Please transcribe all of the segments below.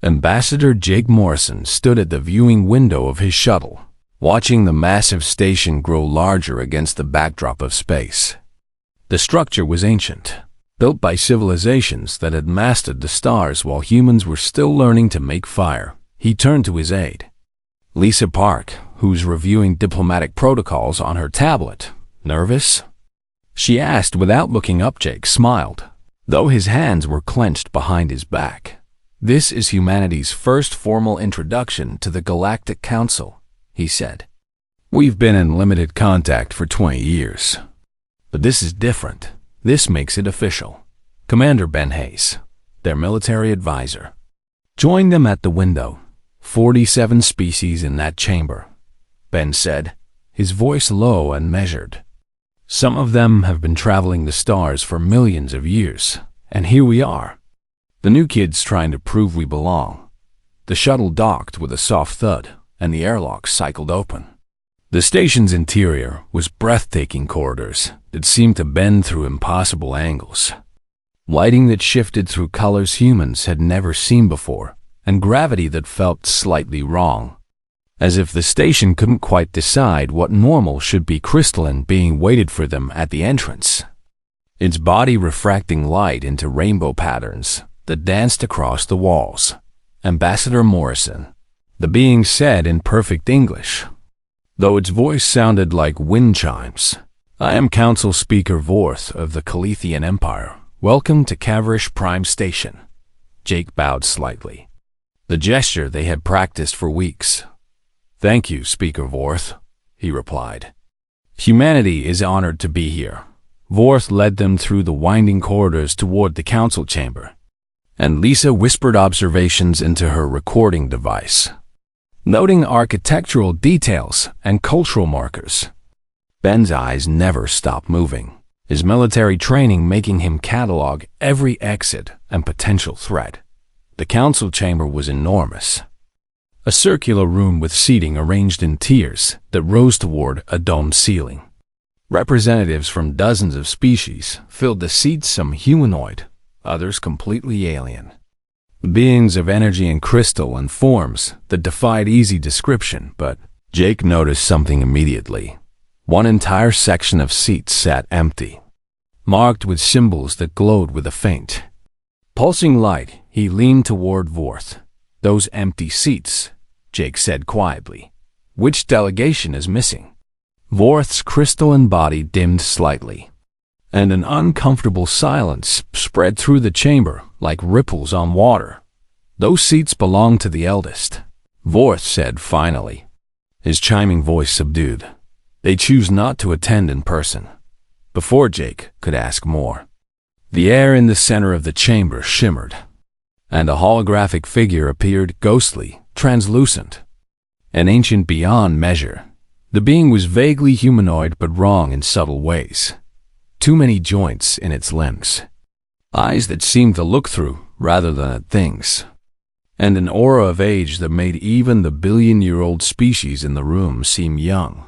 Ambassador Jake Morrison stood at the viewing window of his shuttle, watching the massive station grow larger against the backdrop of space. The structure was ancient, built by civilizations that had mastered the stars while humans were still learning to make fire. He turned to his aide, Lisa Park, who's reviewing diplomatic protocols on her tablet. "Nervous?" she asked without looking up. Jake smiled, though his hands were clenched behind his back. "This is humanity's first formal introduction to the Galactic Council," he said. "We've been in limited contact for 20 years. But this is different. This makes it official." Commander Ben Hayes, their military advisor, joined them at the window. 47 species in that chamber, Ben said, his voice low and measured. "Some of them have been traveling the stars for millions of years, and here we are. The new kids trying to prove we belong." The shuttle docked with a soft thud, and the airlock cycled open. The station's interior was breathtaking corridors that seemed to bend through impossible angles. Lighting that shifted through colors humans had never seen before, and gravity that felt slightly wrong. As if the station couldn't quite decide what normal should be, crystalline being waited for them at the entrance, its body refracting light into rainbow patterns that danced across the walls. "Ambassador Morrison," the being said in perfect English, though its voice sounded like wind chimes. "I am Council Speaker Vorth of the Calithian Empire. Welcome to Caverish Prime Station." Jake bowed slightly, the gesture they had practiced for weeks. "Thank you, Speaker Vorth," he replied. "Humanity is honored to be here." Vorth led them through the winding corridors toward the council chamber, and Lisa whispered observations into her recording device, noting architectural details and cultural markers. Ben's eyes never stopped moving, his military training making him catalog every exit and potential threat. The council chamber was enormous, a circular room with seating arranged in tiers that rose toward a domed ceiling. Representatives from dozens of species filled the seats, some humanoid, others completely alien. Beings of energy and crystal and forms that defied easy description, but Jake noticed something immediately. One entire section of seats sat empty, marked with symbols that glowed with a faint, pulsing light. He leaned toward Vorth. "Those empty seats," Jake said quietly. "Which delegation is missing?" Vorth's crystalline body dimmed slightly, and an uncomfortable silence spread through the chamber like ripples on water. "Those seats belong to the eldest," Vorth said finally, his chiming voice subdued. "They choose not to attend in person." Before Jake could ask more, the air in the center of the chamber shimmered, and a holographic figure appeared, ghostly, translucent, and ancient beyond measure. The being was vaguely humanoid but wrong in subtle ways. Too many joints in its limbs, eyes that seemed to look through rather than at things, and an aura of age that made even the billion-year-old species in the room seem young.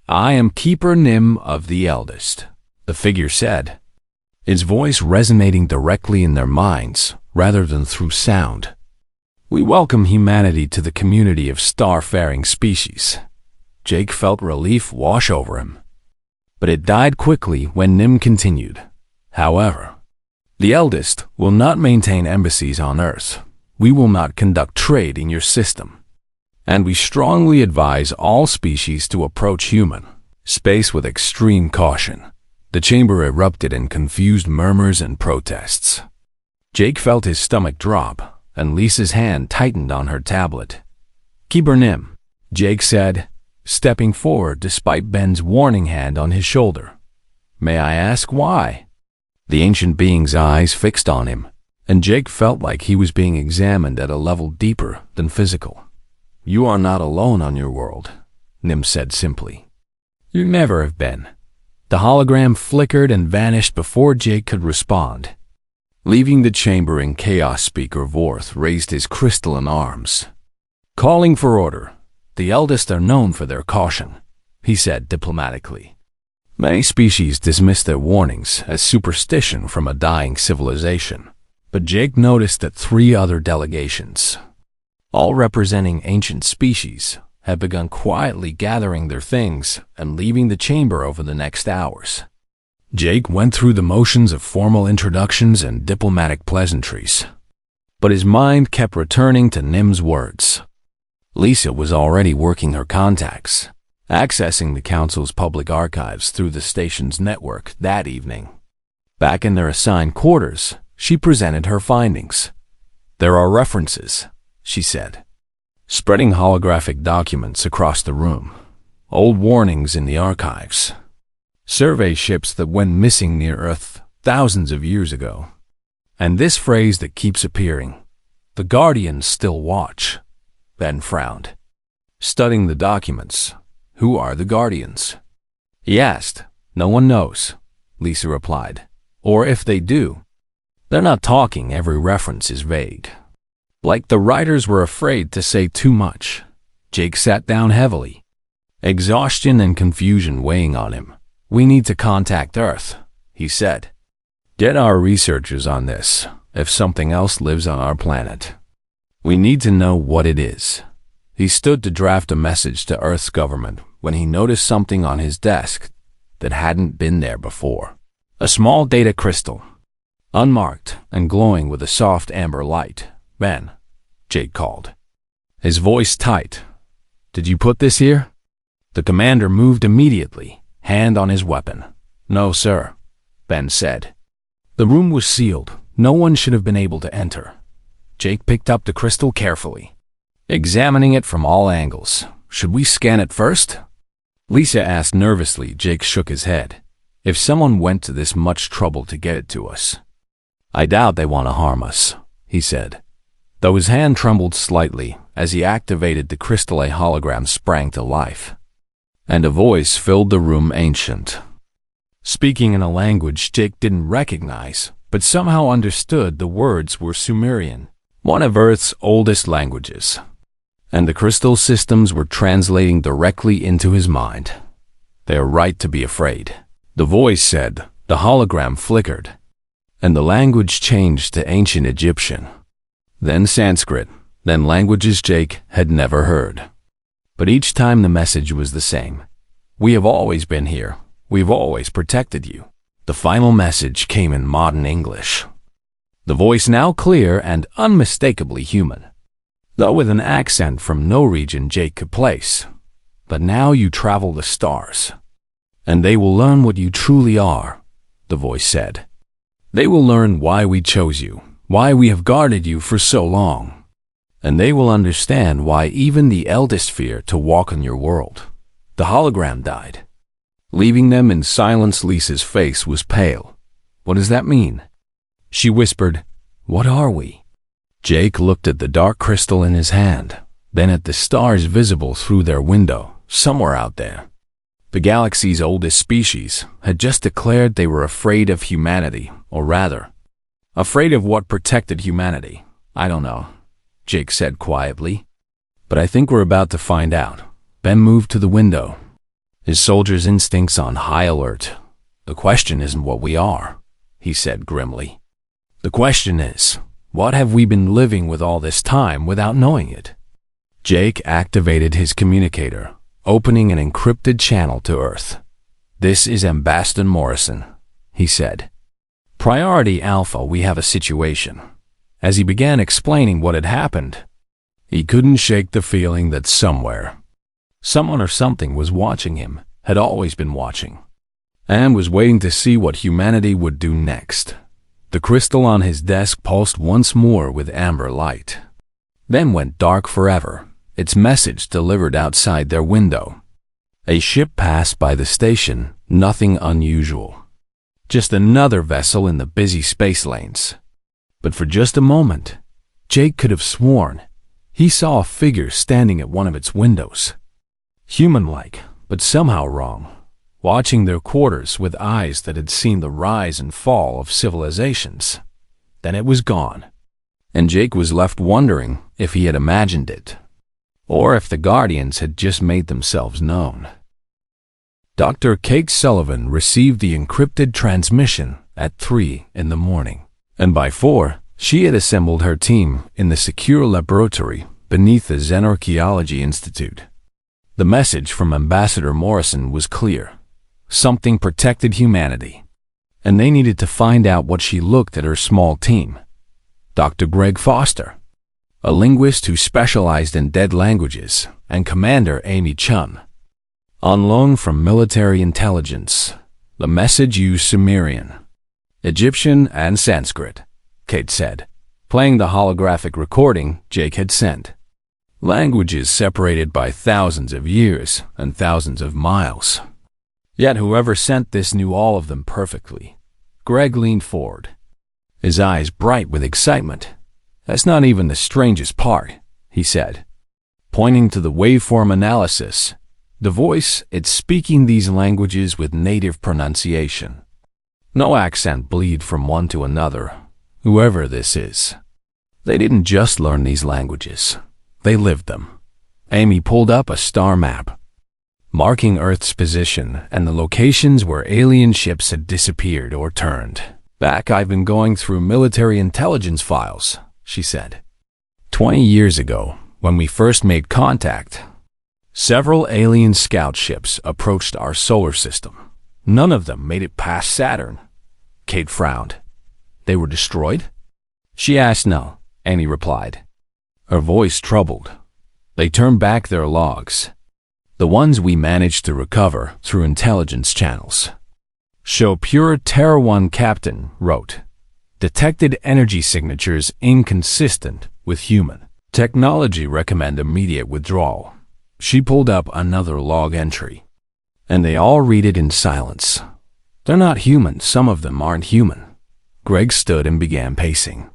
"I am Keeper Nim of the Eldest," the figure said, its voice resonating directly in their minds rather than through sound. "We welcome humanity to the community of star-faring species." Jake felt relief wash over him, but it died quickly when Nim continued. "However, the Eldest will not maintain embassies on Earth. We will not conduct trade in your system, and we strongly advise all species to approach human space with extreme caution." The chamber erupted in confused murmurs and protests. Jake felt his stomach drop, and Lisa's hand tightened on her tablet. "Keeper Nim," Jake said, stepping forward despite Ben's warning hand on his shoulder. "May I ask why?" The ancient being's eyes fixed on him, and Jake felt like he was being examined at a level deeper than physical. "You are not alone on your world," Nim said simply. "You never have been." The hologram flickered and vanished before Jake could respond. Leaving the chamber in chaos, Speaker Vorth raised his crystalline arms, calling for order. "The Eldest are known for their caution," he said diplomatically. Many species dismiss their warnings as superstition from a dying civilization, but Jake noticed that 3 other delegations, all representing ancient species, had begun quietly gathering their things and leaving the chamber over the next hours. Jake went through the motions of formal introductions and diplomatic pleasantries, but his mind kept returning to Nim's words. Lisa was already working her contacts, accessing the Council's public archives through the station's network that evening. Back in their assigned quarters, she presented her findings. "There are references," she said, spreading holographic documents across the room. "Old warnings in the archives. Survey ships that went missing near Earth thousands of years ago. And this phrase that keeps appearing, 'The Guardians still watch.'" Ben frowned. Studying the documents, "Who are the Guardians?" he asked. "No one knows," Lisa replied. "Or if they do, they're not talking. Every reference is vague. Like the writers were afraid to say too much." Jake sat down heavily, exhaustion and confusion weighing on him. "We need to contact Earth," he said. "Get our researchers on this, if something else lives on our planet. We need to know what it is." He stood to draft a message to Earth's government when he noticed something on his desk that hadn't been there before. A small data crystal, unmarked and glowing with a soft amber light. "Ben," Jake called, his voice tight. "Did you put this here?" The commander moved immediately, hand on his weapon. "No, sir," Ben said. The room was sealed. No one should have been able to enter. Jake picked up the crystal carefully, examining it from all angles. "Should we scan it first?" Lisa asked nervously. Jake shook his head. "If someone went to this much trouble to get it to us, I doubt they want to harm us," he said. Though his hand trembled slightly as he activated the crystal, a hologram sprang to life, and a voice filled the room, ancient, speaking in a language Jake didn't recognize, but somehow understood. The words were Sumerian, one of Earth's oldest languages, and the crystal systems were translating directly into his mind. "They are right to be afraid," the voice said. The hologram flickered, and the language changed to ancient Egyptian, then Sanskrit, then languages Jake had never heard. But each time the message was the same. "We have always been here. We've always protected you." The final message came in modern English, the voice now clear and unmistakably human, though with an accent from no region Jake could place. "But now you travel the stars, and they will learn what you truly are," the voice said. "They will learn why we chose you, why we have guarded you for so long, and they will understand why even the eldest fear to walk on your world." The hologram died, leaving them in silence. Lisa's face was pale. "What does that mean?" she whispered. "What are we?" Jake looked at the dark crystal in his hand, then at the stars visible through their window, somewhere out there. The galaxy's oldest species had just declared they were afraid of humanity, or rather, afraid of what protected humanity. "I don't know," Jake said quietly, "but I think we're about to find out." Ben moved to the window, his soldier's instincts on high alert. "The question isn't what we are," he said grimly. "The question is, what have we been living with all this time without knowing it?" Jake activated his communicator, opening an encrypted channel to Earth. "This is Ambassador Morrison," he said. "Priority Alpha, we have a situation." As he began explaining what had happened, he couldn't shake the feeling that somewhere, someone or something was watching him, had always been watching, and was waiting to see what humanity would do next. The crystal on his desk pulsed once more with amber light, then went dark forever, its message delivered outside their window. A ship passed by the station, nothing unusual. Just another vessel in the busy space lanes. But for just a moment, Jake could have sworn he saw a figure standing at one of its windows. Human-like, but somehow wrong, watching their quarters with eyes that had seen the rise and fall of civilizations. Then it was gone, and Jake was left wondering if he had imagined it, or if the Guardians had just made themselves known. Dr. Kate Sullivan received the encrypted transmission at 3 in the morning, and by 4, she had assembled her team in the secure laboratory beneath the Xenarchaeology Institute. The message from Ambassador Morrison was clear. Something protected humanity, and they needed to find out what she looked at her small team. Dr. Greg Foster, a linguist who specialized in dead languages, and Commander Amy Chun, on loan from military intelligence. The message used Sumerian, Egyptian, and Sanskrit, Kate said, playing the holographic recording Jake had sent. Languages separated by thousands of years and thousands of miles. Yet whoever sent this knew all of them perfectly. Greg leaned forward, his eyes bright with excitement. "That's not even the strangest part," he said, pointing to the waveform analysis. "The voice, it's speaking these languages with native pronunciation. No accent bleed from one to another, whoever this is. They didn't just learn these languages. They lived them." Amy pulled up a star map, marking Earth's position and the locations where alien ships had disappeared or turned back. "I've been going through military intelligence files," she said. 20 years ago, when we first made contact, several alien scout ships approached our solar system. None of them made it past Saturn." Kate frowned. "They were destroyed?" She asked. "No," Amy replied, her voice troubled. "They turned back their logs. The ones we managed to recover through intelligence channels show pure Terra 1 Captain wrote, detected energy signatures inconsistent with human technology, recommend immediate withdrawal." She pulled up another log entry, and they all read it in silence. "They're not human. Some of them aren't human." Greg stood and began pacing,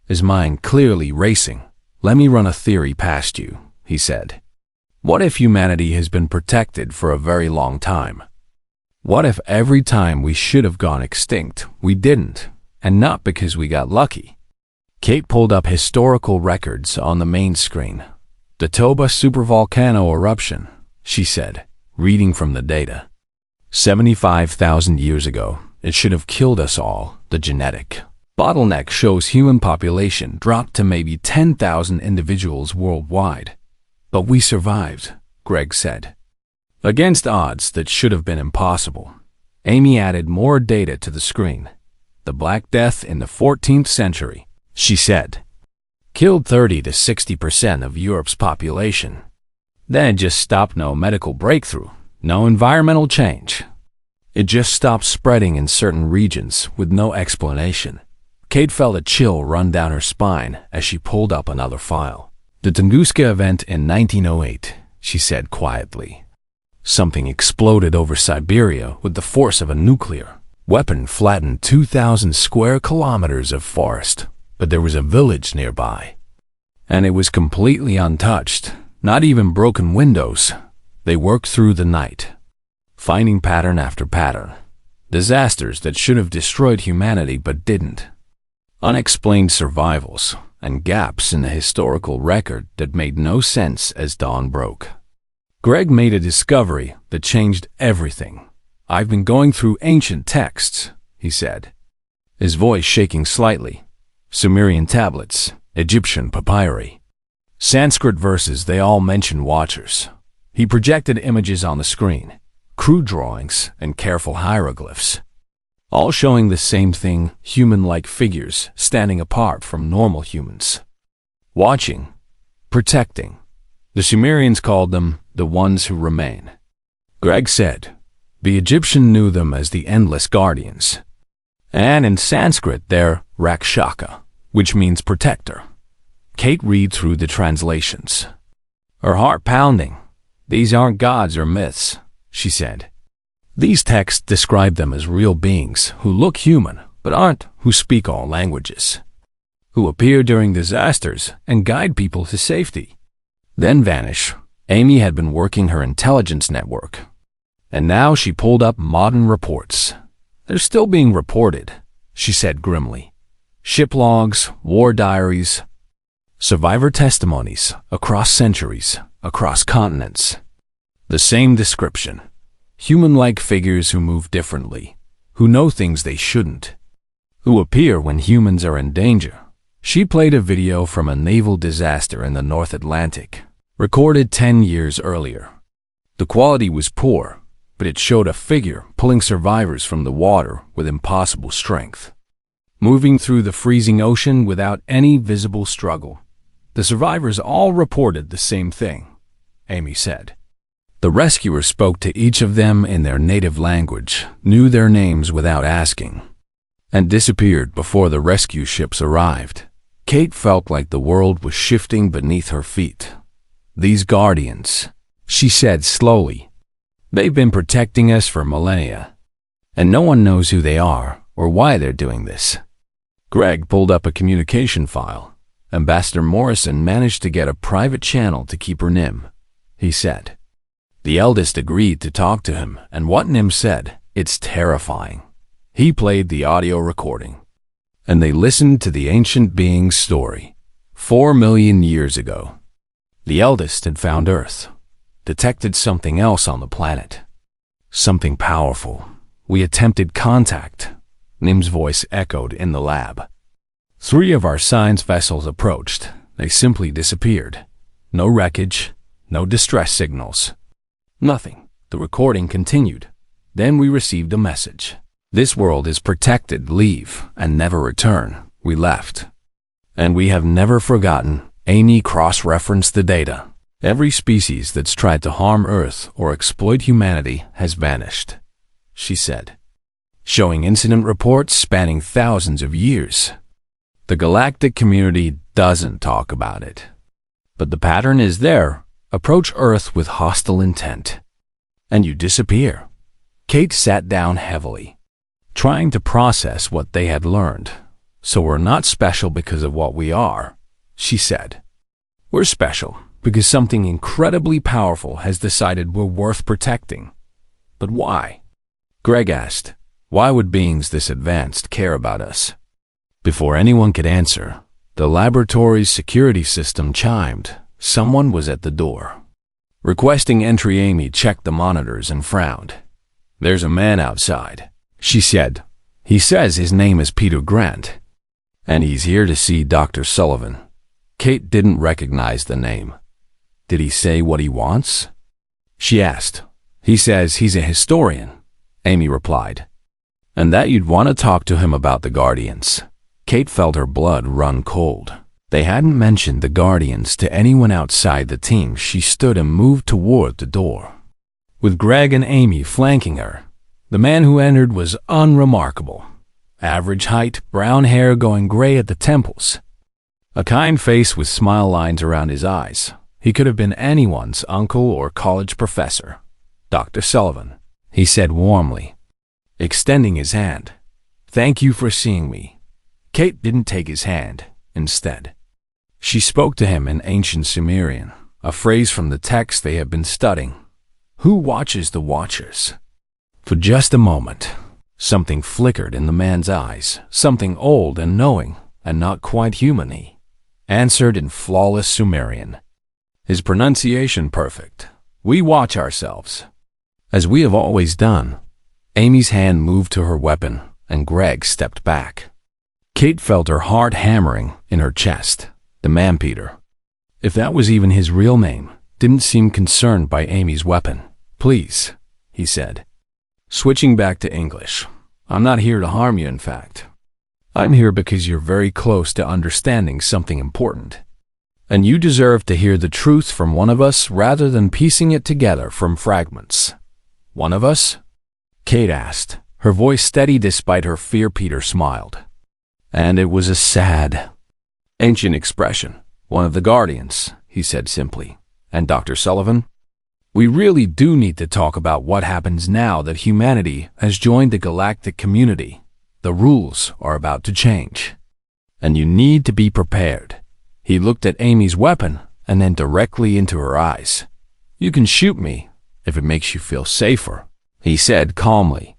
his mind clearly racing. "Let me run a theory past you," he said. "What if humanity has been protected for a very long time? What if every time we should have gone extinct, we didn't, and not because we got lucky?" Kate pulled up historical records on the main screen. "The Toba supervolcano eruption," she said, reading from the data. 75,000 years ago, it should have killed us all. The genetic bottleneck shows human population dropped to maybe 10,000 individuals worldwide. "But we survived," Greg said, against odds that should have been impossible. Amy added more data to the screen. "The Black Death in the 14th century," she said, "killed 30 to 60% of Europe's population. Then it just stopped. No medical breakthrough, no environmental change. It just stopped spreading in certain regions with no explanation." Kate felt a chill run down her spine as she pulled up another file. "The Tunguska event in 1908, she said quietly. "Something exploded over Siberia with the force of a nuclear weapon, flattened 2,000 square kilometers of forest, but there was a village nearby, and it was completely untouched, not even broken windows. They worked through the night, finding pattern after pattern. Disasters that should have destroyed humanity but didn't. Unexplained survivals and gaps in the historical record that made no sense as dawn broke." Greg made a discovery that changed everything. "I've been going through ancient texts," he said, his voice shaking slightly. "Sumerian tablets, Egyptian papyri, Sanskrit verses, they all mention watchers." He projected images on the screen, crude drawings and careful hieroglyphs, all showing the same thing, human-like figures standing apart from normal humans, watching, protecting. The Sumerians called them the ones who remain. Greg said, "The Egyptian knew them as the endless guardians, and in Sanskrit they're Rakshaka, which means protector." Kate read through the translations, her heart pounding. "These aren't gods or myths," she said. "These texts describe them as real beings who look human but aren't, who speak all languages, who appear during disasters and guide people to safety, then vanish." Amy had been working her intelligence network, and now she pulled up modern reports. "They're still being reported," she said grimly. "Ship logs, war diaries, survivor testimonies across centuries, across continents. The same description. Human-like figures who move differently, who know things they shouldn't, who appear when humans are in danger." She played a video from a naval disaster in the North Atlantic, recorded 10 years earlier. The quality was poor, but it showed a figure pulling survivors from the water with impossible strength, moving through the freezing ocean without any visible struggle. The survivors all reported the same thing, Amy said. The rescuer spoke to each of them in their native language, knew their names without asking, and disappeared before the rescue ships arrived. Kate felt like the world was shifting beneath her feet. These guardians, she said slowly, they've been protecting us for millennia, and no one knows who they are or why they're doing this. Greg pulled up a communication file. Ambassador Morrison managed to get a private channel to keep her Nim, he said. The eldest agreed to talk to him, and what Nim said, it's terrifying. He played the audio recording, and they listened to the ancient being's story. 4 million years ago, the eldest had found Earth, detected something else on the planet. Something powerful. We attempted contact. Nim's voice echoed in the lab. 3 of our science vessels approached. They simply disappeared. No wreckage, no distress signals. Nothing. The recording continued. Then we received a message. This world is protected. Leave and never return. We left. And we have never forgotten. Amy cross-referenced the data. Every species that's tried to harm Earth or exploit humanity has vanished, she said, showing incident reports spanning thousands of years. The galactic community doesn't talk about it, but the pattern is there. Approach Earth with hostile intent, and you disappear. Kate sat down heavily, trying to process what they had learned. So we're not special because of what we are, she said. We're special because something incredibly powerful has decided we're worth protecting. But why? Greg asked. Why would beings this advanced care about us? Before anyone could answer, the laboratory's security system chimed. Someone was at the door. Requesting entry, Amy checked the monitors and frowned. There's a man outside, she said. He says his name is Peter Grant, and he's here to see Dr. Sullivan. Kate didn't recognize the name. Did he say what he wants? She asked. He says he's a historian, Amy replied, and that you'd want to talk to him about the Guardians. Kate felt her blood run cold. They hadn't mentioned the Guardians to anyone outside the team. She stood and moved toward the door, with Greg and Amy flanking her. The man who entered was unremarkable. Average height, brown hair going gray at the temples. A kind face with smile lines around his eyes. He could have been anyone's uncle or college professor. Dr. Sullivan, he said warmly, extending his hand. Thank you for seeing me. Kate didn't take his hand. Instead, she spoke to him in ancient Sumerian, a phrase from the text they had been studying. Who watches the watchers? For just a moment, something flickered in the man's eyes, something old and knowing, and not quite human. He answered in flawless Sumerian, his pronunciation perfect. We watch ourselves, as we have always done. Amy's hand moved to her weapon, and Greg stepped back. Kate felt her heart hammering in her chest. The man Peter, if that was even his real name, didn't seem concerned by Amy's weapon. Please, he said, switching back to English. I'm not here to harm you, in fact. I'm here because you're very close to understanding something important. And you deserve to hear the truth from one of us rather than piecing it together from fragments. One of us? Kate asked, her voice steady despite her fear. Peter smiled. And it was a sad, ancient expression. One of the Guardians, he said simply. And Dr. Sullivan? We really do need to talk about what happens now that humanity has joined the galactic community. The rules are about to change, and you need to be prepared. He looked at Amy's weapon and then directly into her eyes. You can shoot me if it makes you feel safer, he said calmly.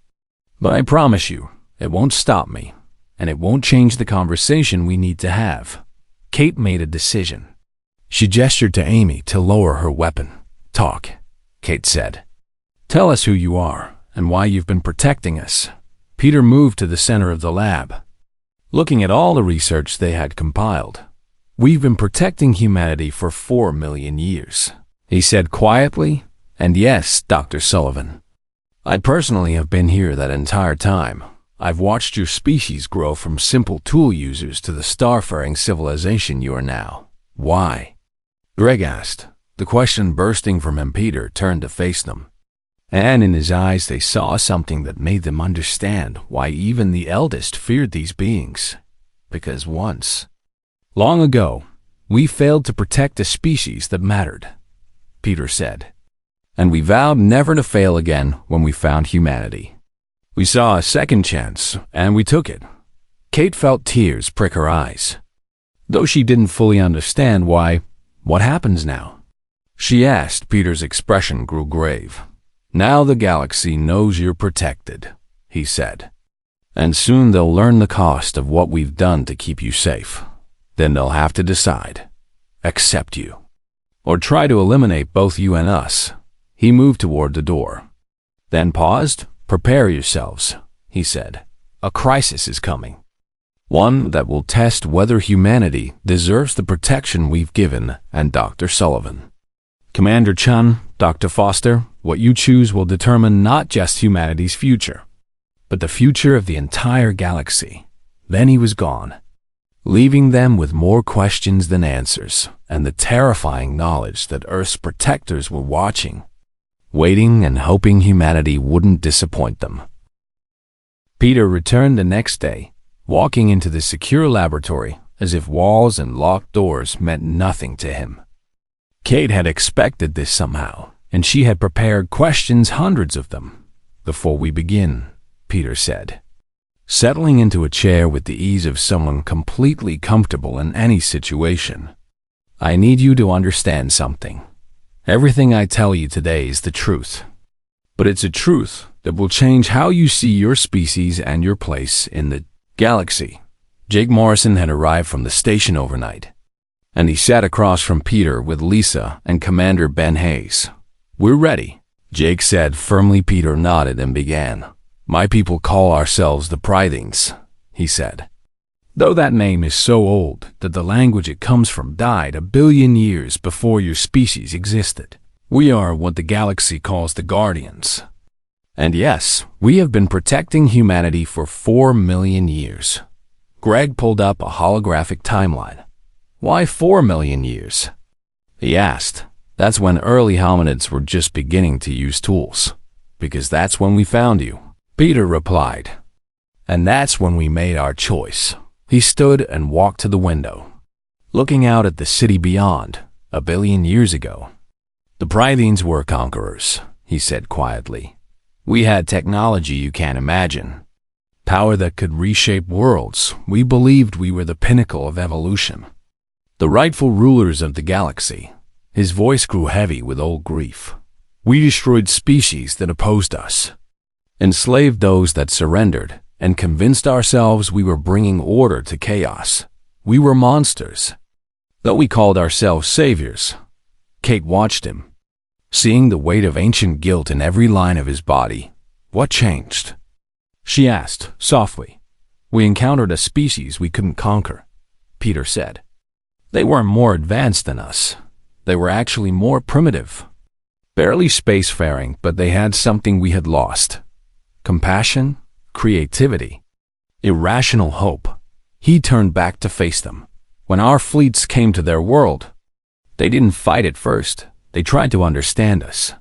But I promise you, it won't stop me, and it won't change the conversation we need to have. Kate made a decision. She gestured to Amy to lower her weapon. Talk, Kate said. Tell us who you are and why you've been protecting us. Peter moved to the center of the lab. looking at all the research they had compiled. "We've been protecting humanity for 4 million years," he said quietly. "And yes, Dr. Sullivan, I personally have been here that entire time. I've watched your species grow from simple tool users to the starfaring civilization you are now." "Why?" Greg asked. The question bursting from him. Peter turned to face them, and in his eyes they saw something that made them understand why even the eldest feared these beings. "Because once, long ago, we failed to protect a species that mattered," Peter said. "And we vowed never to fail again when we found humanity. We saw a second chance, and we took it." Kate felt tears prick her eyes, though she didn't fully understand why. "What happens now?" she asked. Peter's expression grew grave. "Now the galaxy knows you're protected," he said. "And soon they'll learn the cost of what we've done to keep you safe. Then they'll have to decide. Accept you, or try to eliminate both you and us." He moved toward the door, then paused. "Prepare yourselves," he said. "A crisis is coming. One that will test whether humanity deserves the protection we've given." And Dr. Sullivan, "Commander Chun, Dr. Foster, what you choose will determine not just humanity's future, but the future of the entire galaxy." Then he was gone, leaving them with more questions than answers, and the terrifying knowledge that Earth's protectors were watching, waiting and hoping humanity wouldn't disappoint them. Peter returned the next day, walking into the secure laboratory as if walls and locked doors meant nothing to him. Kate had expected this somehow, and she had prepared questions, hundreds of them. "Before we begin," Peter said, settling into a chair with the ease of someone completely comfortable in any situation, "I need you to understand something. Everything I tell you today is the truth, but it's a truth that will change how you see your species and your place in the galaxy." Jake Morrison had arrived from the station overnight, and he sat across from Peter with Lisa and Commander Ben Hayes. "We're ready," Jake said firmly. Peter nodded and began. "My people call ourselves the Prythings," he said. "Though that name is so old that the language it comes from died 1 billion years before your species existed. We are what the galaxy calls the Guardians. And yes, we have been protecting humanity for 4 million years." Greg pulled up a holographic timeline. "Why 4 million years?" he asked. "That's when early hominids were just beginning to use tools." "Because that's when we found you," Peter replied. "And that's when we made our choice." He stood and walked to the window, looking out at the city beyond. 1 billion years ago, the Prythings were conquerors, he said quietly. "We had technology you can't imagine. Power that could reshape worlds. We believed we were the pinnacle of evolution. The rightful rulers of the galaxy." His voice grew heavy with old grief. "We destroyed species that opposed us, enslaved those that surrendered, and convinced ourselves we were bringing order to chaos. We were monsters, though we called ourselves saviors." Kate watched him, seeing the weight of ancient guilt in every line of his body. "What changed?" she asked softly. "We encountered a species we couldn't conquer," Peter said. "They weren't more advanced than us. They were actually more primitive, barely spacefaring, but they had something we had lost: compassion, creativity, irrational hope." He turned back to face them. "When our fleets came to their world, they didn't fight at first. They tried to understand us,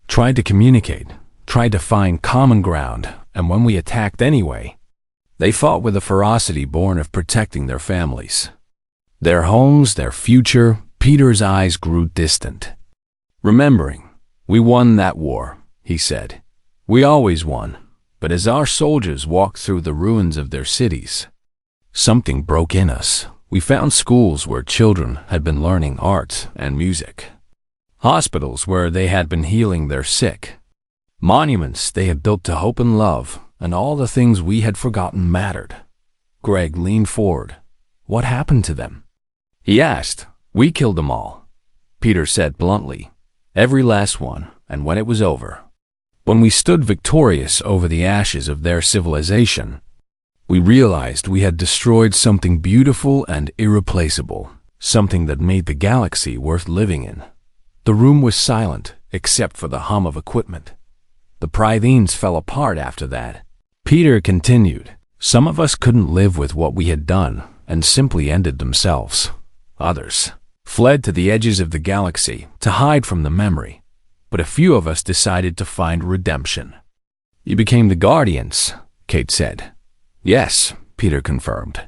tried to communicate, tried to find common ground, and when we attacked anyway, they fought with a ferocity born of protecting their families, their homes, their future." Peter's eyes grew distant. "Remembering, we won that war," he said. "We always won. But as our soldiers walked through the ruins of their cities, something broke in us. We found schools where children had been learning art and music, hospitals where they had been healing their sick, monuments they had built to hope and love, and all the things we had forgotten mattered." Greg leaned forward. "What happened to them?" he asked. "We killed them all," Peter said bluntly. "Every last one. And when it was over, when we stood victorious over the ashes of their civilization, We realized we had destroyed something beautiful and irreplaceable, something that made the galaxy worth living in. The room was silent, except for the hum of equipment. The Prythenes fell apart after that. Peter continued. Some of us couldn't live with what we had done and simply ended themselves. Others fled to the edges of the galaxy to hide from the memory, but a few of us decided to find redemption. You became the Guardians, Kate said. Yes, Peter confirmed.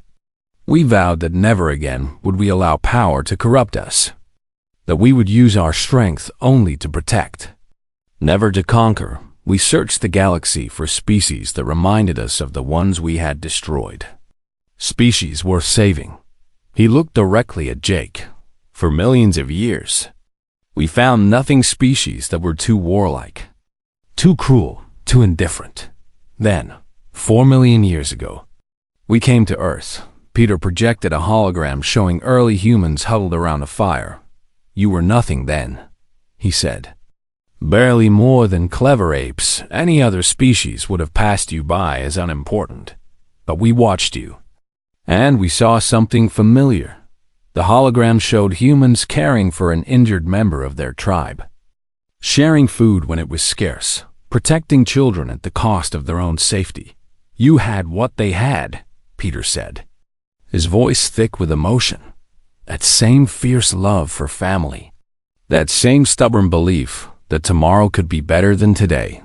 We vowed that never again would we allow power to corrupt us, that we would use our strength only to protect, never to conquer. We searched the galaxy for species that reminded us of the ones we had destroyed. Species worth saving. He looked directly at Jake. For millions of years, we found nothing species that were too warlike, too cruel, too indifferent. Then, 4 million years ago, we came to Earth. Peter projected a hologram showing early humans huddled around a fire. You were nothing then, he said. Barely more than clever apes. Any other species would have passed you by as unimportant. But we watched you, and we saw something familiar. The hologram showed humans caring for an injured member of their tribe, sharing food when it was scarce, protecting children at the cost of their own safety. You had what they had, Peter said, his voice thick with emotion. That same fierce love for family, that same stubborn belief that tomorrow could be better than today,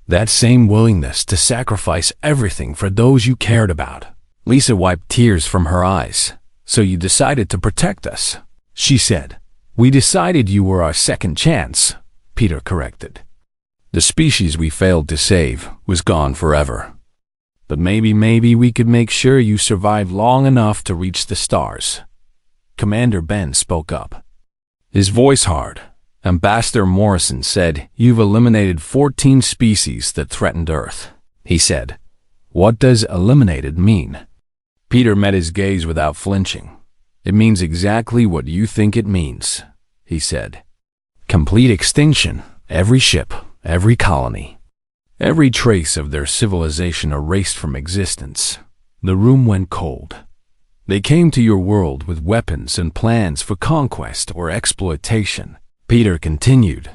that same willingness to sacrifice everything for those you cared about. Lisa wiped tears from her eyes. So you decided to protect us, she said. We decided you were our second chance, Peter corrected. The species we failed to save was gone forever. But maybe we could make sure you survived long enough to reach the stars. Commander Ben spoke up, his voice hard. Ambassador Morrison said, You've eliminated 14 species that threatened Earth, he said. What does eliminated mean? Peter met his gaze without flinching. It means exactly what you think it means, he said. Complete extinction. Every ship, every colony, every trace of their civilization erased from existence. The room went cold. They came to your world with weapons and plans for conquest or exploitation, Peter continued.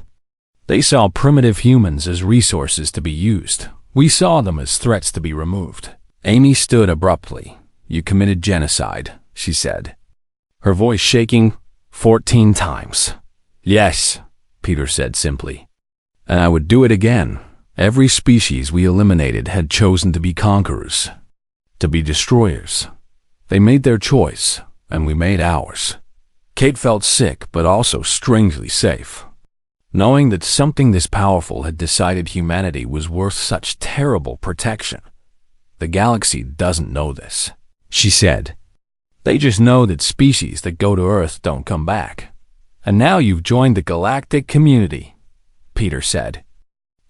They saw primitive humans as resources to be used. We saw them as threats to be removed. Amy stood abruptly. You committed genocide, she said, her voice shaking. 14 times. Yes, Peter said simply. And I would do it again. Every species we eliminated had chosen to be conquerors, to be destroyers. They made their choice, and we made ours. Kate felt sick, but also strangely safe, knowing that something this powerful had decided humanity was worth such terrible protection. The galaxy doesn't know this, she said. They just know that species that go to Earth don't come back. And now you've joined the galactic community, Peter said.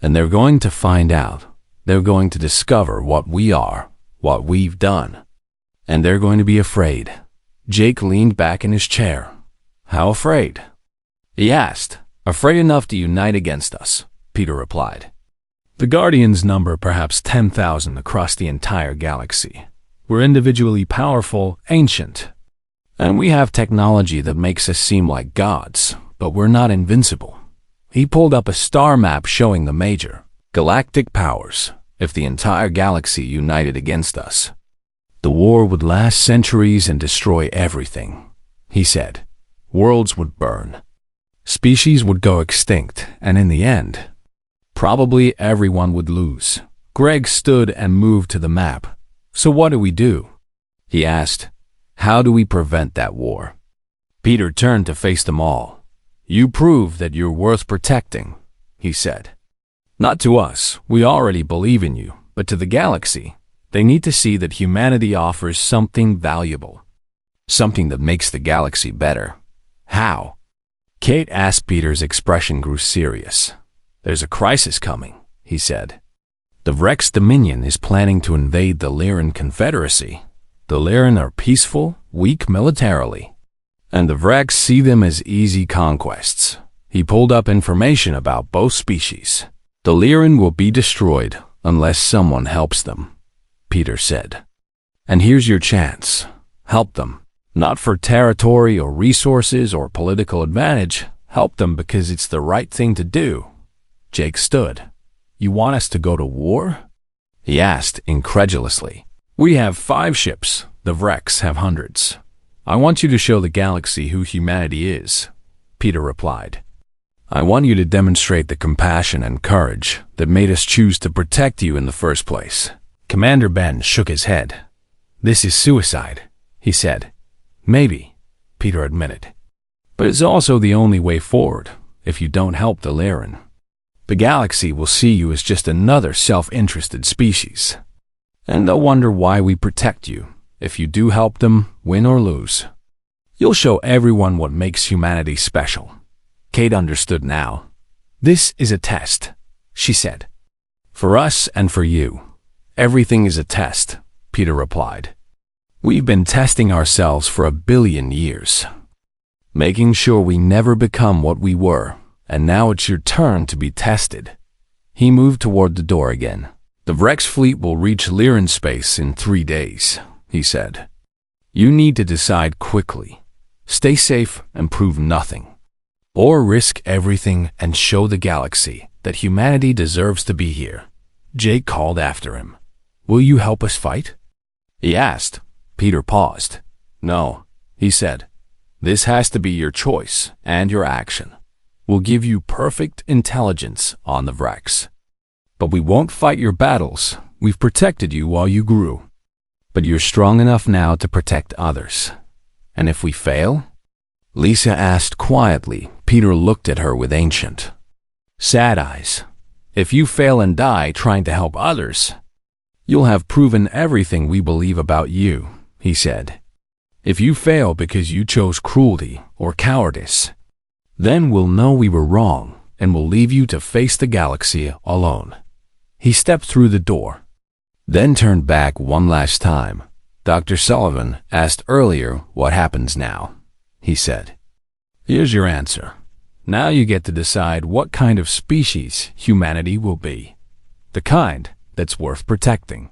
And they're going to find out. They're going to discover what we are, what we've done. And they're going to be afraid. Jake leaned back in his chair. How afraid? He asked. Afraid enough to unite against us, Peter replied. The Guardians number perhaps 10,000 across the entire galaxy. We're individually powerful, ancient, and we have technology that makes us seem like gods, but we're not invincible. He pulled up a star map showing the major galactic powers. If the entire galaxy united against us, the war would last centuries and destroy everything, he said. Worlds would burn. Species would go extinct, and in the end, probably everyone would lose. Greg stood and moved to the map. So what do we do? He asked. How do we prevent that war? Peter turned to face them all. You prove that you're worth protecting, he said. Not to us, we already believe in you, but to the galaxy. They need to see that humanity offers something valuable, something that makes the galaxy better. How? Kate asked. Peter's expression grew serious. There's a crisis coming, he said. The Vrex Dominion is planning to invade the Lyran Confederacy. The Lyran are peaceful, weak militarily, and the Vrex see them as easy conquests. He pulled up information about both species. The Lyran will be destroyed unless someone helps them, Peter said. And here's your chance. Help them. Not for territory or resources or political advantage. Help them because it's the right thing to do. Jake stood. You want us to go to war? He asked incredulously. We have 5 ships. The Vrex have hundreds. I want you to show the galaxy who humanity is, Peter replied. I want you to demonstrate the compassion and courage that made us choose to protect you in the first place. Commander Ben shook his head. This is suicide, he said. Maybe, Peter admitted. But it's also the only way forward if you don't help the Lyran. The galaxy will see you as just another self-interested species. And they'll wonder why we protect you if you do help them, win or lose. You'll show everyone what makes humanity special. Kate understood now. This is a test, she said. For us and for you. Everything is a test, Peter replied. We've been testing ourselves for 1 billion years, making sure we never become what we were, and now it's your turn to be tested. He moved toward the door again. The Vrex fleet will reach Lyran space in 3 days, he said. You need to decide quickly. Stay safe and prove nothing. Or risk everything and show the galaxy that humanity deserves to be here. Jake called after him. Will you help us fight? He asked. Peter paused. No, he said. This has to be your choice and your action. We'll give you perfect intelligence on the Vrex. But we won't fight your battles. We've protected you while you grew. But you're strong enough now to protect others. And if we fail? Lisa asked quietly. Peter looked at her with ancient, sad eyes. If you fail and die trying to help others, you'll have proven everything we believe about you, he said. If you fail because you chose cruelty or cowardice, then we'll know we were wrong and we'll leave you to face the galaxy alone. He stepped through the door, then turned back one last time. Dr. Sullivan asked earlier what happens now, he said. Here's your answer. Now you get to decide what kind of species humanity will be. The kind that's worth protecting,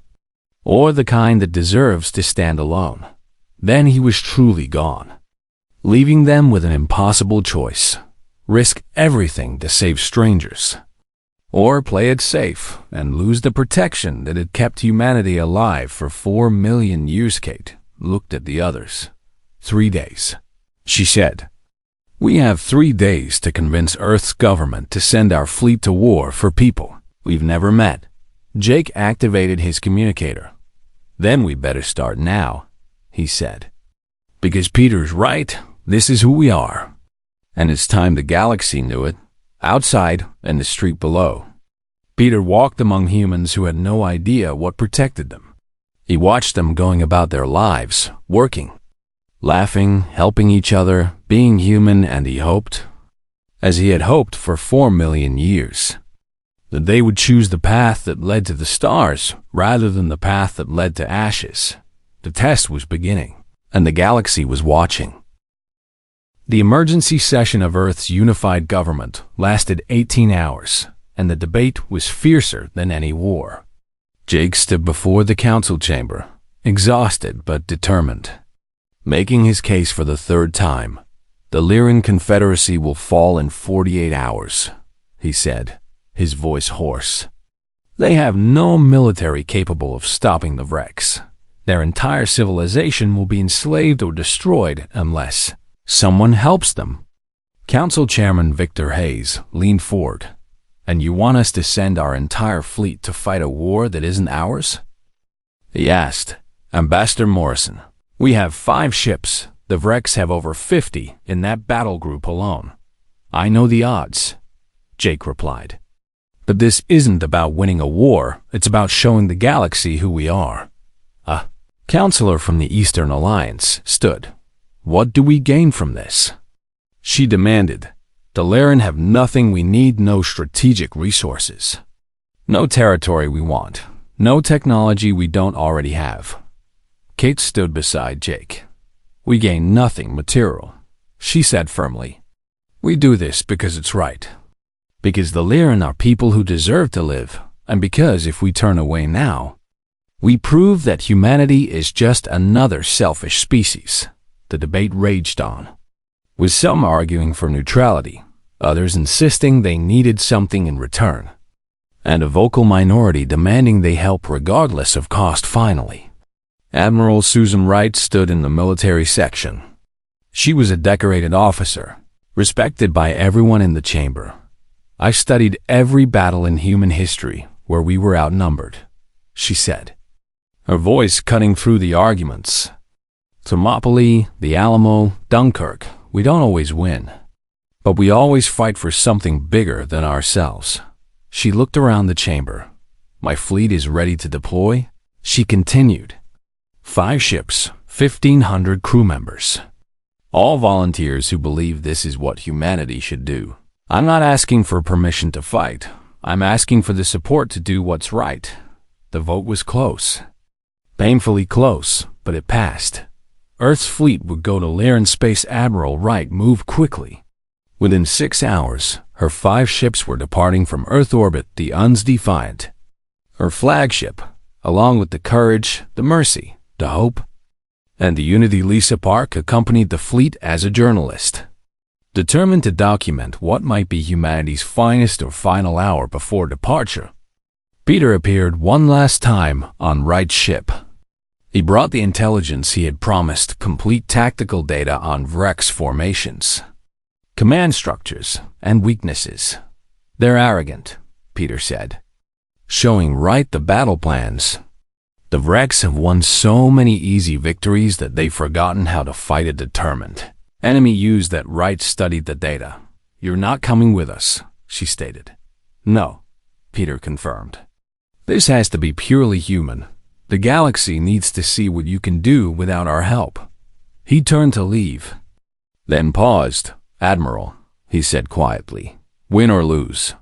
or the kind that deserves to stand alone. Then he was truly gone, leaving them with an impossible choice. Risk everything to save strangers, or play it safe and lose the protection that had kept humanity alive for 4 million years. Kate looked at the others. 3 days, she said. We have 3 days to convince Earth's government to send our fleet to war for people we've never met. Jake activated his communicator. Then we better start now, he said. Because Peter's right, this is who we are. And it's time the galaxy knew it, outside and the street below. Peter walked among humans who had no idea what protected them. He watched them going about their lives, working, laughing, helping each other, being human, and he hoped, as he had hoped for 4 million years, that they would choose the path that led to the stars rather than the path that led to ashes. The test was beginning, and the galaxy was watching. The emergency session of Earth's unified government lasted 18 hours, and the debate was fiercer than any war. Jake stood before the council chamber, exhausted but determined, making his case for the 3rd time. The Lyran Confederacy will fall in 48 hours, he said, his voice hoarse. They have no military capable of stopping the Vrex. Their entire civilization will be enslaved or destroyed unless someone helps them. Council Chairman Victor Hayes leaned forward. And you want us to send our entire fleet to fight a war that isn't ours? He asked. Ambassador Morrison, we have 5 ships. The Vrex have over 50 in that battle group alone. I know the odds, Jake replied. But this isn't about winning a war. It's about showing the galaxy who we are. A counselor from the Eastern Alliance stood. What do we gain from this? She demanded. The Lyran have nothing we need, no strategic resources. No territory we want. No technology we don't already have. Kate stood beside Jake. We gain nothing material, she said firmly. We do this because it's right. Because the Lyran are people who deserve to live, and because if we turn away now, We prove that humanity is just another selfish species. The debate raged on, with some arguing for neutrality, others insisting they needed something in return, and a vocal minority demanding they help regardless of cost. Finally, Admiral Susan Wright stood in the military section. She was a decorated officer, respected by everyone in the chamber. "I studied every battle in human history where we were outnumbered," she said, her voice cutting through the arguments. "Thermopylae, the Alamo, Dunkirk, we don't always win, but we always fight for something bigger than ourselves." She looked around the chamber. "My fleet is ready to deploy," she continued. 5 ships, 1,500 crew members. All volunteers who believe this is what humanity should do. I'm not asking for permission to fight. I'm asking for the support to do what's right. The vote was close. Painfully close, but it passed. Earth's fleet would go to Lyran. Space Admiral Wright moved quickly. Within 6 hours, her 5 ships were departing from Earth orbit, the UN's Defiant. Her flagship, along with the Courage, the Mercy, the Hope, and the Unity. Lisa Park accompanied the fleet as a journalist, determined to document what might be humanity's finest or final hour before departure. Peter appeared one last time on Wright's ship. He brought the intelligence he had promised, complete tactical data on Vrex formations, command structures, and weaknesses. "They're arrogant," Peter said, showing Wright the battle plans. "The Vrex have won so many easy victories that they've forgotten how to fight a determined enemy." Used that Wright studied the data. "You're not coming with us," she stated. "No," Peter confirmed. "This has to be purely human. The galaxy needs to see what you can do without our help." He turned to leave, then paused. "Admiral," he said quietly, "win or lose,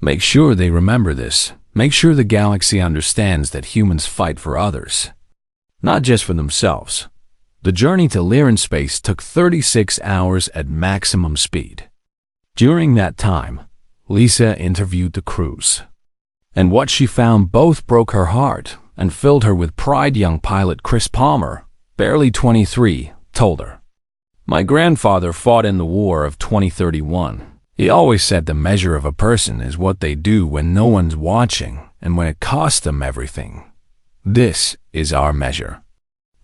make sure they remember this. Make sure the galaxy understands that humans fight for others, not just for themselves." The journey to Lyran space took 36 hours at maximum speed. During that time, Lisa interviewed the crews, and what she found both broke her heart and filled her with pride. Young pilot Chris Palmer, barely 23, told her, "My grandfather fought in the War of 2031. He always said the measure of a person is what they do when no one's watching and when it costs them everything. This is our measure."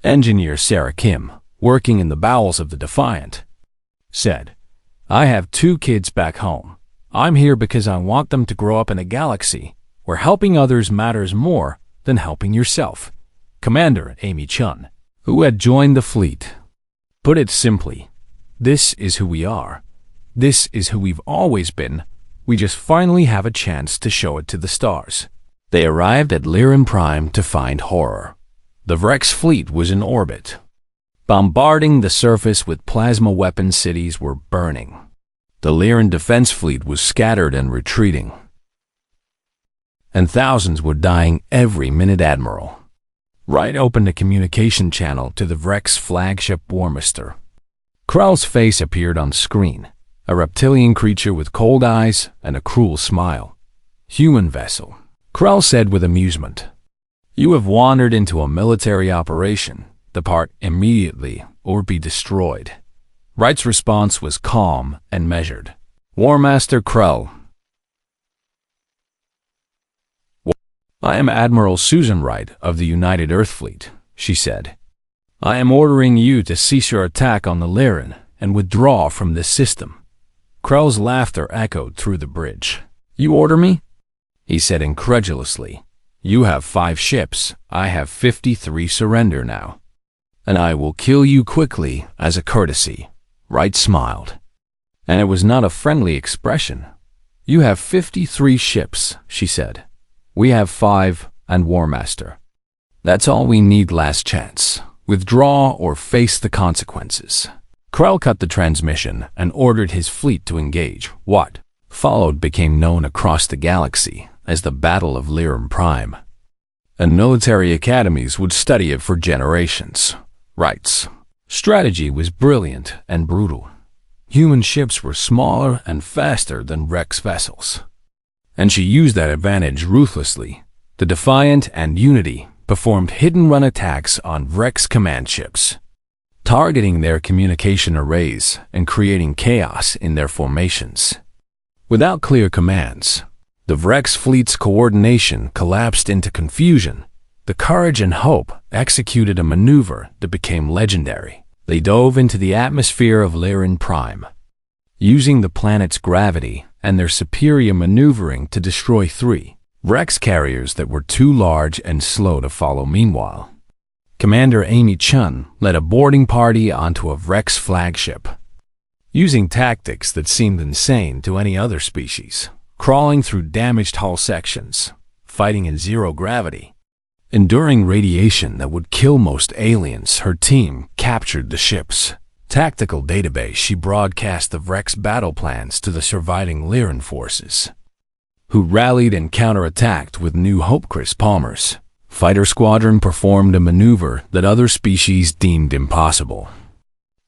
Engineer Sarah Kim, working in the bowels of the Defiant, said, "I have 2 kids back home. I'm here because I want them to grow up in a galaxy where helping others matters more than helping yourself." Commander Amy Chun, who had joined the fleet, put it simply, "This is who we are. This is who we've always been. We just finally have a chance to show it to the stars." They arrived at Lyran Prime to find horror. The Vrex fleet was in orbit, bombarding the surface with plasma weapons. Cities were burning. The Lyran defense fleet was scattered and retreating, and thousands were dying every minute. Admiral Wright opened a communication channel to the Vrex flagship Warmaster. Krell's face appeared on screen, a reptilian creature with cold eyes and a cruel smile. "Human vessel," Krell said with amusement. "You have wandered into a military operation. Depart immediately or be destroyed." Wright's response was calm and measured. "Warmaster Krell, I am Admiral Susan Wright of the United Earth Fleet," she said. "I am ordering you to cease your attack on the Lyran and withdraw from this system." Krell's laughter echoed through the bridge. "You order me?" he said incredulously. "You have 5 ships. I have 53. Surrender now, and I will kill you quickly as a courtesy." Wright smiled, and it was not a friendly expression. "You have 53 ships," she said. "We have 5 and Warmaster. That's all we need. Last chance. Withdraw or face the consequences." Krell cut the transmission and ordered his fleet to engage. What followed became known across the galaxy as the Battle of Lyran Prime, and military academies would study it for generations. Wright's strategy was brilliant and brutal. Human ships were smaller and faster than Vrex vessels, and she used that advantage ruthlessly. The Defiant and Unity performed hit-and-run attacks on Rex command ships, targeting their communication arrays and creating chaos in their formations. Without clear commands, the Rex fleet's coordination collapsed into confusion. The Courage and Hope executed a maneuver that became legendary. They dove into the atmosphere of Lyran Prime, using the planet's gravity and their superior maneuvering to destroy 3 Rex carriers that were too large and slow to follow. Meanwhile, Commander Amy Chun led a boarding party onto a Rex flagship, using tactics that seemed insane to any other species, crawling through damaged hull sections, fighting in zero gravity, enduring radiation that would kill most aliens. Her team captured the ship's tactical database. She broadcast the Rex battle plans to the surviving Lyran forces, who rallied and counterattacked with New Hope. Chris Palmer's fighter squadron performed a maneuver that other species deemed impossible.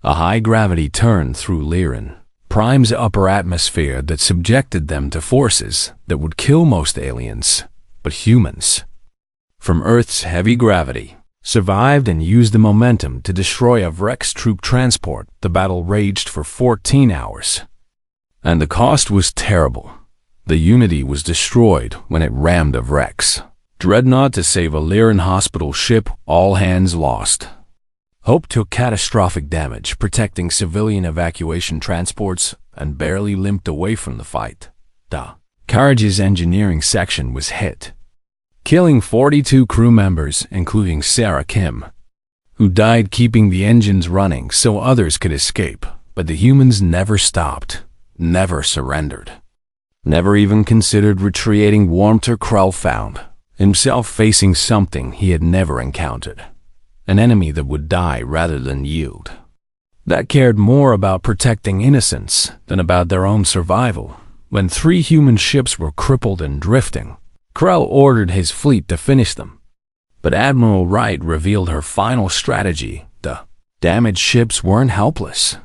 A high-gravity turn through Lyran Prime's upper atmosphere that subjected them to forces that would kill most aliens, but humans, from Earth's heavy gravity, survived and used the momentum to destroy a Rex troop transport. The battle raged for 14 hours, and the cost was terrible. The Unity was destroyed when it rammed a Rex dreadnought to save a Lyran hospital ship. All hands lost. Hope took catastrophic damage protecting civilian evacuation transports and barely limped away from the fight. The Courage's engineering section was hit, killing 42 crew members, including Sarah Kim, who died keeping the engines running so others could escape. But the humans never stopped, never surrendered, never even considered retreating. Warmter Krell found himself facing something he had never encountered, an enemy that would die rather than yield, that cared more about protecting innocents than about their own survival. When 3 human ships were crippled and drifting, Krell ordered his fleet to finish them. But Admiral Wright revealed her final strategy. The damaged ships weren't helpless.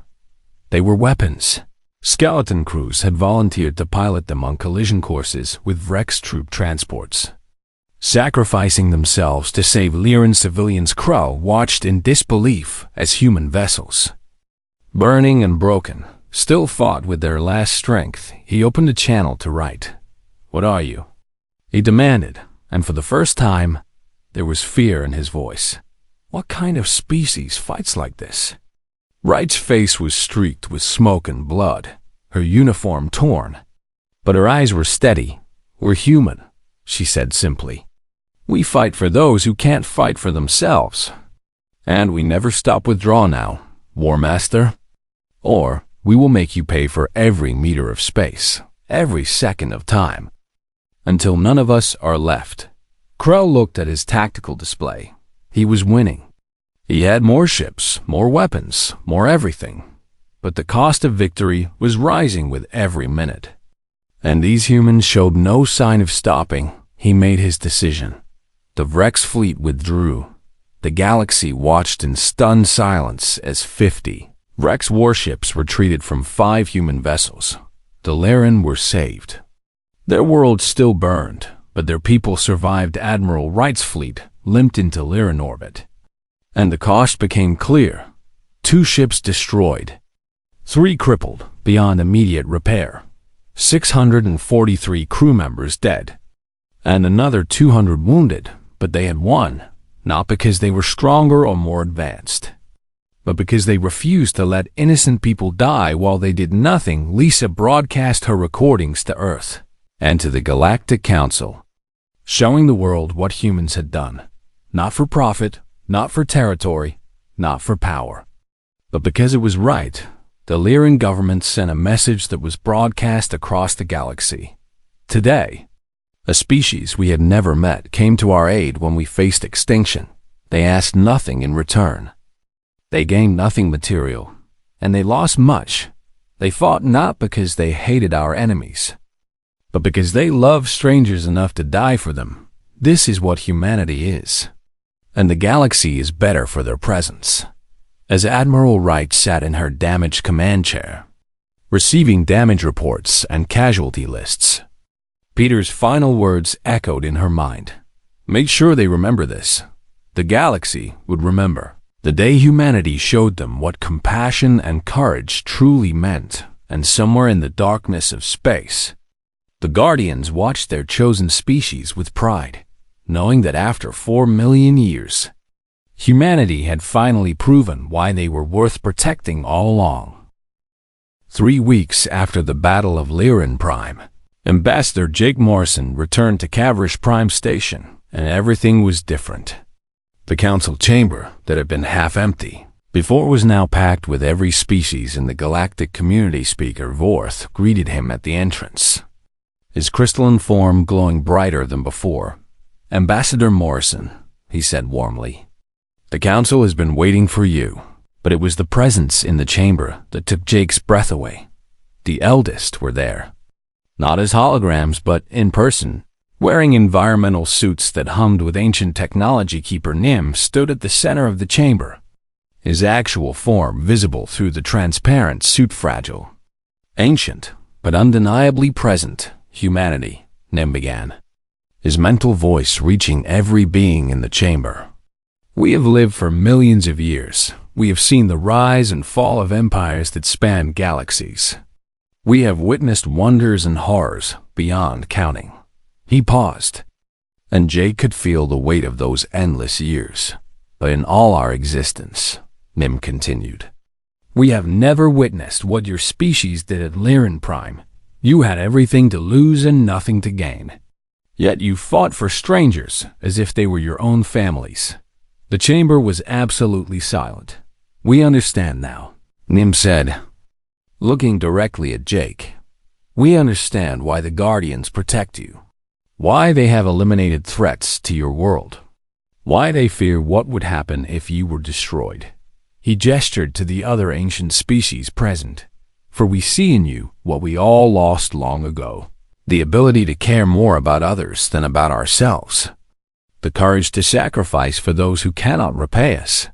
They were weapons. Skeleton crews had volunteered to pilot them on collision courses with Rex troop transports, sacrificing themselves to save Lyran civilians. Krell watched in disbelief as human vessels, burning and broken, still fought with their last strength. He opened a channel to Wright. "What are you?" he demanded, and for the first time, there was fear in his voice. "What kind of species fights like this?" Wright's face was streaked with smoke and blood, her uniform torn, but her eyes were steady. "We're human," she said simply. "We fight for those who can't fight for themselves. And we never stop withdraw now, War Master. Or we will make you pay for every meter of space, every second of time, until none of us are left." Krell looked at his tactical display. He was winning. He had more ships, more weapons, more everything. But the cost of victory was rising with every minute. And these humans showed no sign of stopping. He made his decision. The Rex fleet withdrew. The galaxy watched in stunned silence as 50 Rex warships retreated from 5 human vessels. The Lyran were saved. Their world still burned, but their people survived. Admiral Wright's fleet limped into Lyran orbit, and the cost became clear. 2 ships destroyed, 3 crippled beyond immediate repair, 643 crew members dead, and another 200 wounded. But they had won, not because they were stronger or more advanced, but because they refused to let innocent people die while they did nothing. Lisa broadcast her recordings to Earth and to the Galactic Council, showing the world what humans had done, not for profit, not for territory, not for power, but because it was right. The Lyran government sent a message that was broadcast across the galaxy. Today, a species we had never met came to our aid when we faced extinction. They asked nothing in return. They gained nothing material, and they lost much. They fought not because they hated our enemies, but because they loved strangers enough to die for them. This is what humanity is, and the galaxy is better for their presence. As Admiral Wright sat in her damaged command chair, receiving damage reports and casualty lists, Peter's final words echoed in her mind. Make sure they remember this. The galaxy would remember the day humanity showed them what compassion and courage truly meant, and somewhere in the darkness of space, the Guardians watched their chosen species with pride, knowing that after 4 million years, humanity had finally proven why they were worth protecting all along. 3 weeks after the Battle of Lyran Prime, Ambassador Jake Morrison returned to Cavrish Prime Station, and everything was different. The council chamber that had been half empty before was now packed with every species, and the galactic community speaker Vorth greeted him at the entrance, his crystalline form glowing brighter than before. "Ambassador Morrison," he said warmly, "the council has been waiting for you." But it was the presence in the chamber that took Jake's breath away. The eldest were there, not as holograms but in person, wearing environmental suits that hummed with ancient technology. Keeper Nim stood at the center of the chamber, his actual form visible through the transparent suit. Fragile, ancient, but undeniably present humanity, Nim began, his mental voice reaching every being in the chamber. "We have lived for millions of years. We have seen the rise and fall of empires that span galaxies. We have witnessed wonders and horrors beyond counting." He paused, and Jake could feel the weight of those endless years. "But in all our existence," Nim continued, "we have never witnessed what your species did at Lyran Prime. You had everything to lose and nothing to gain. Yet you fought for strangers as if they were your own families." The chamber was absolutely silent. "We understand now," Nim said, looking directly at Jake. "We understand why the Guardians protect you, why they have eliminated threats to your world, why they fear what would happen if you were destroyed." He gestured to the other ancient species present. "For we see in you what we all lost long ago, the ability to care more about others than about ourselves, the courage to sacrifice for those who cannot repay us,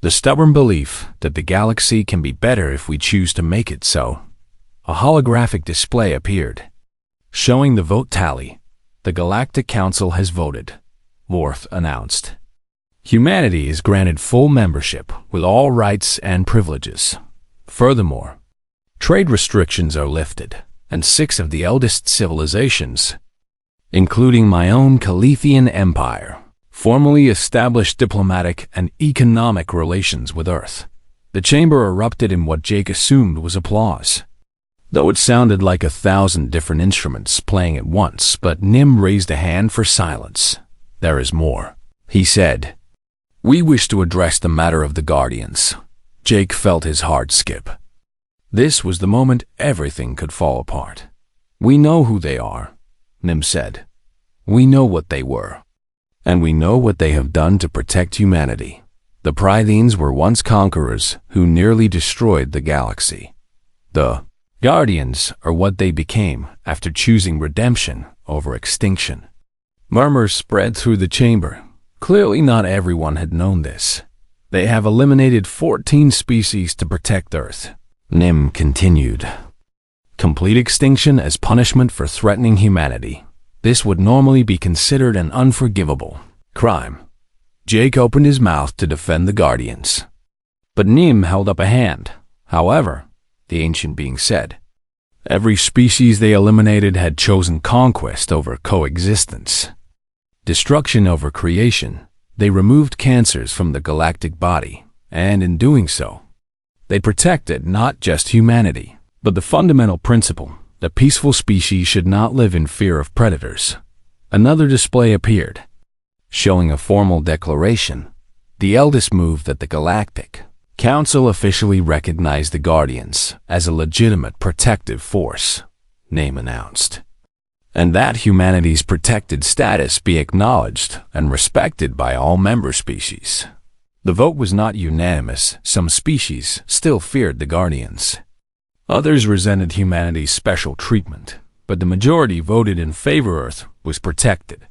the stubborn belief that the galaxy can be better if we choose to make it so." A holographic display appeared, showing the vote tally. "The Galactic Council has voted," Vorth announced. "Humanity is granted full membership with all rights and privileges. Furthermore, trade restrictions are lifted, and 6 of the eldest civilizations, including my own Calithian Empire, formally established diplomatic and economic relations with Earth." The chamber erupted in what Jake assumed was applause, though it sounded like 1,000 different instruments playing at once. But Nim raised a hand for silence. "There is more," he said. "We wish to address the matter of the Guardians." Jake felt his heart skip. This was the moment everything could fall apart. "We know who they are," Nim said. "We know what they were, and we know what they have done to protect humanity. The Prytheans were once conquerors who nearly destroyed the galaxy. The Guardians are what they became after choosing redemption over extinction." Murmurs spread through the chamber. Clearly not everyone had known this. "They have eliminated 14 species to protect Earth," Nim continued. "Complete extinction as punishment for threatening humanity. This would normally be considered an unforgivable crime." Jake opened his mouth to defend the Guardians, but Nim held up a hand. "However," the ancient being said, "every species they eliminated had chosen conquest over coexistence, destruction over creation. They removed cancers from the galactic body, and in doing so, they protected not just humanity, but the fundamental principle that peaceful species should not live in fear of predators." Another display appeared, showing a formal declaration. The eldest moved that the Galactic Council officially recognized the Guardians as a legitimate protective force, Name announced, and that humanity's protected status be acknowledged and respected by all member species. The vote was not unanimous. Some species still feared the Guardians. Others resented humanity's special treatment, but the majority voted in favor. Earth was protected,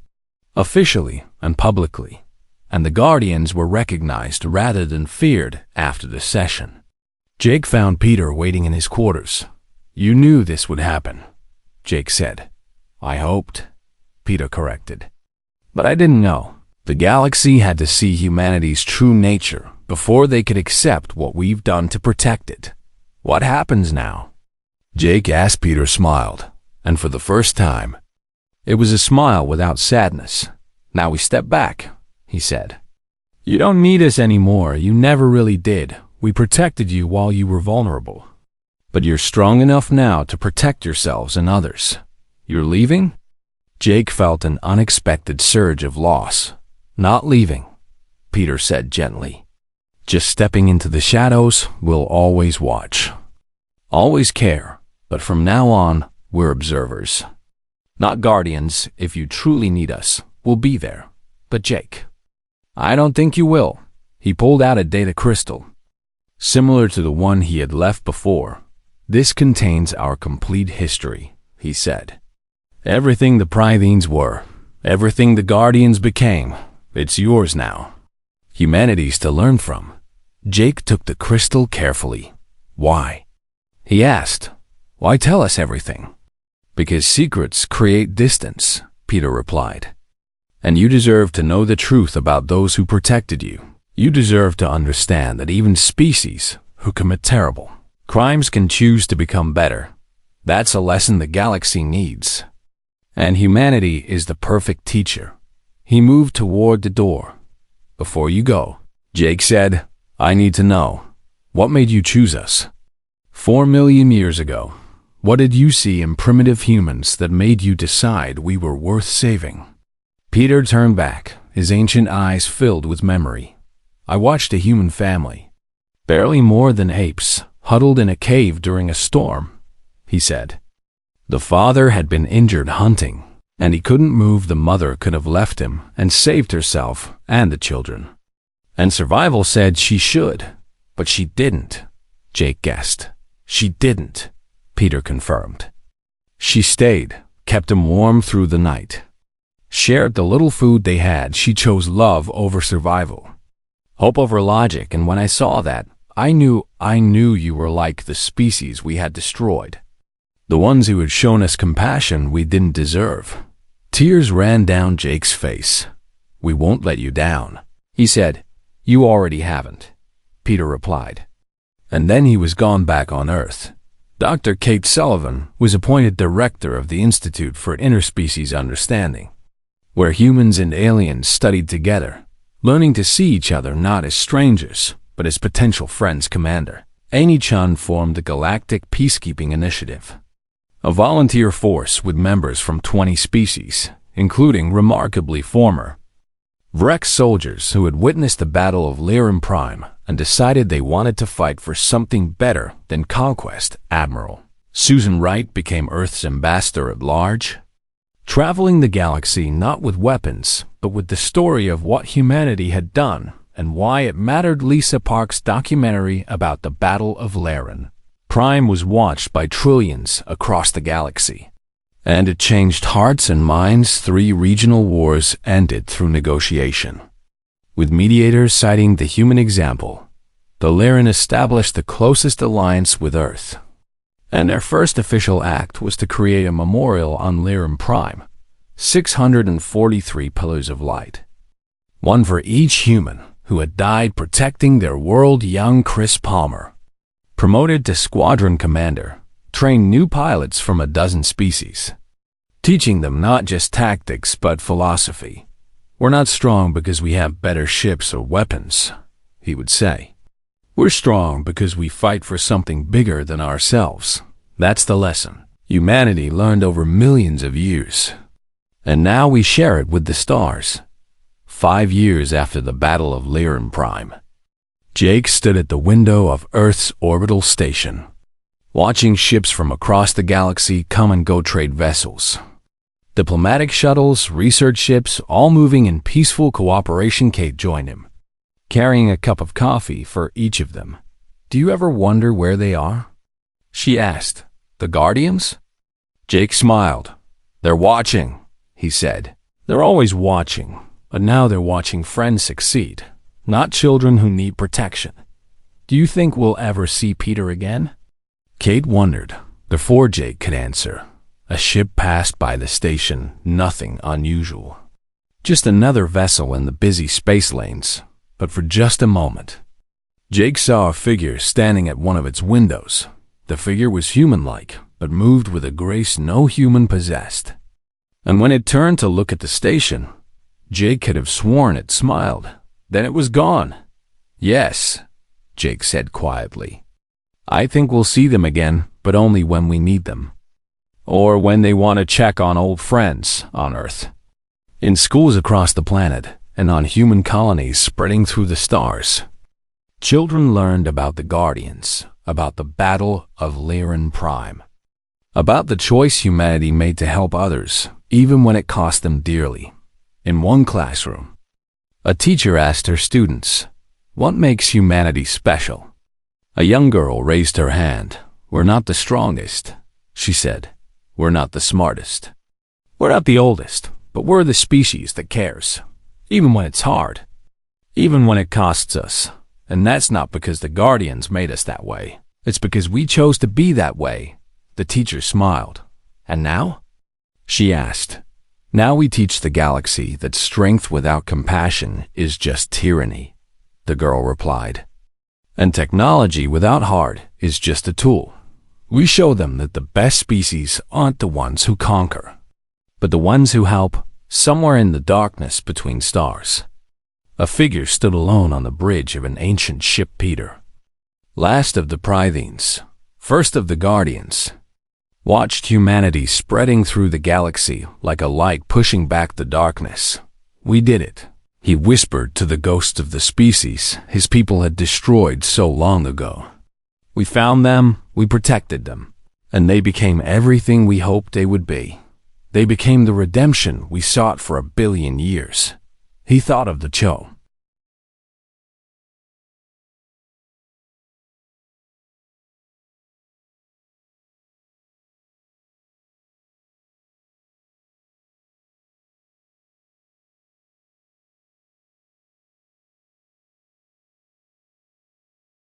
officially and publicly, and the Guardians were recognized rather than feared after the session. Jake found Peter waiting in his quarters. "You knew this would happen," Jake said. "I hoped," Peter corrected. But I didn't know. The galaxy had to see humanity's true nature before they could accept what we've done to protect it. What happens now? Jake asked. Peter smiled, and for the first time, it was a smile without sadness. Now we step back, he said. You don't need us anymore. You never really did. We protected you while you were vulnerable. But you're strong enough now to protect yourselves and others. You're leaving? Jake felt an unexpected surge of loss. Not leaving, Peter said gently. Just stepping into the shadows. We'll always watch. Always care. But from now on, we're observers. Not guardians. If you truly need us, we'll be there. But Jake, I don't think you will. He pulled out a data crystal, similar to the one he had left before. This contains our complete history, he said. Everything the Prytheans were, everything the Guardians became, it's yours now. Humanity's to learn from. Jake took the crystal carefully. Why? He asked. Why tell us everything? Because secrets create distance, Peter replied. And you deserve to know the truth about those who protected you. You deserve to understand that even species who commit terrible crimes can choose to become better. That's a lesson the galaxy needs. And humanity is the perfect teacher. He moved toward the door. Before you go, Jake said, I need to know. What made you choose us? 4 million years ago, what did you see in primitive humans that made you decide we were worth saving? Peter turned back, his ancient eyes filled with memory. I watched a human family, barely more than apes, huddled in a cave during a storm, he said. The father had been injured hunting, and he couldn't move. The mother could have left him and saved herself and the children. And survival said she should, but she didn't, Jake guessed. She didn't, Peter confirmed. She stayed, kept him warm through the night, shared the little food they had. She chose love over survival, hope over logic, and when I saw that, I knew you were like the species we had destroyed. The ones who had shown us compassion we didn't deserve. Tears ran down Jake's face. We won't let you down, he said. You already haven't, Peter replied. And then he was gone back on Earth. Dr. Kate Sullivan was appointed director of the Institute for Interspecies Understanding, where humans and aliens studied together, learning to see each other not as strangers, but as potential friends. Commander Amy Chun formed the Galactic Peacekeeping Initiative, a volunteer force with members from 20 species, including remarkably former Vrex soldiers who had witnessed the Battle of Lyran Prime and decided they wanted to fight for something better than conquest. Admiral Susan Wright became Earth's ambassador at large, traveling the galaxy not with weapons, but with the story of what humanity had done and why it mattered. Lisa Park's documentary about the Battle of Lyran Prime was watched by trillions across the galaxy, and it changed hearts and minds. 3 regional wars ended through negotiation, with mediators citing the human example. The Lyran established the closest alliance with Earth, and their first official act was to create a memorial on Lyran Prime, 643 pillars of light, one for each human who had died protecting their world. Young Chris Palmer, promoted to squadron commander, trained new pilots from a dozen species, teaching them not just tactics but philosophy. We're not strong because we have better ships or weapons, he would say. We're strong because we fight for something bigger than ourselves. That's the lesson humanity learned over millions of years. And now we share it with the stars. 5 years after the Battle of Lyran Prime, Jake stood at the window of Earth's orbital station, watching ships from across the galaxy come and go. Trade vessels, diplomatic shuttles, research ships, all moving in peaceful cooperation. Kate joined him, carrying a cup of coffee for each of them. Do you ever wonder where they are? She asked. The Guardians? Jake smiled. They're watching, he said. They're always watching, but now they're watching friends succeed, not children who need protection. Do you think we'll ever see Peter again? Kate wondered. Before Jake could answer, a ship passed by the station, nothing unusual. Just another vessel in the busy space lanes, but for just a moment. Jake saw a figure standing at one of its windows. The figure was human-like, but moved with a grace no human possessed. And when it turned to look at the station, Jake could have sworn it smiled. Then it was gone. "Yes," Jake said quietly. "I think we'll see them again, but only when we need them. Or when they want to check on old friends on Earth." In schools across the planet, and on human colonies spreading through the stars, children learned about the Guardians, about the Battle of Lyran Prime, about the choice humanity made to help others, even when it cost them dearly. In one classroom, a teacher asked her students, "What makes humanity special?" A young girl raised her hand. "We're not the strongest," she said. "We're not the smartest. We're not the oldest, but we're the species that cares, even when it's hard, even when it costs us. And that's not because the Guardians made us that way. It's because we chose to be that way." The teacher smiled. "And now?" she asked. "Now we teach the galaxy that strength without compassion is just tyranny," the girl replied. "And technology without heart is just a tool. We show them that the best species aren't the ones who conquer, but the ones who help, somewhere in the darkness between stars." A figure stood alone on the bridge of an ancient ship. Peter, last of the Prytheans, first of the Guardians, watched humanity spreading through the galaxy like a light pushing back the darkness. "We did it," he whispered to the ghosts of the species his people had destroyed so long ago. "We found them, we protected them, and they became everything we hoped they would be. They became the redemption we sought for 1 billion years." He thought of the Cho,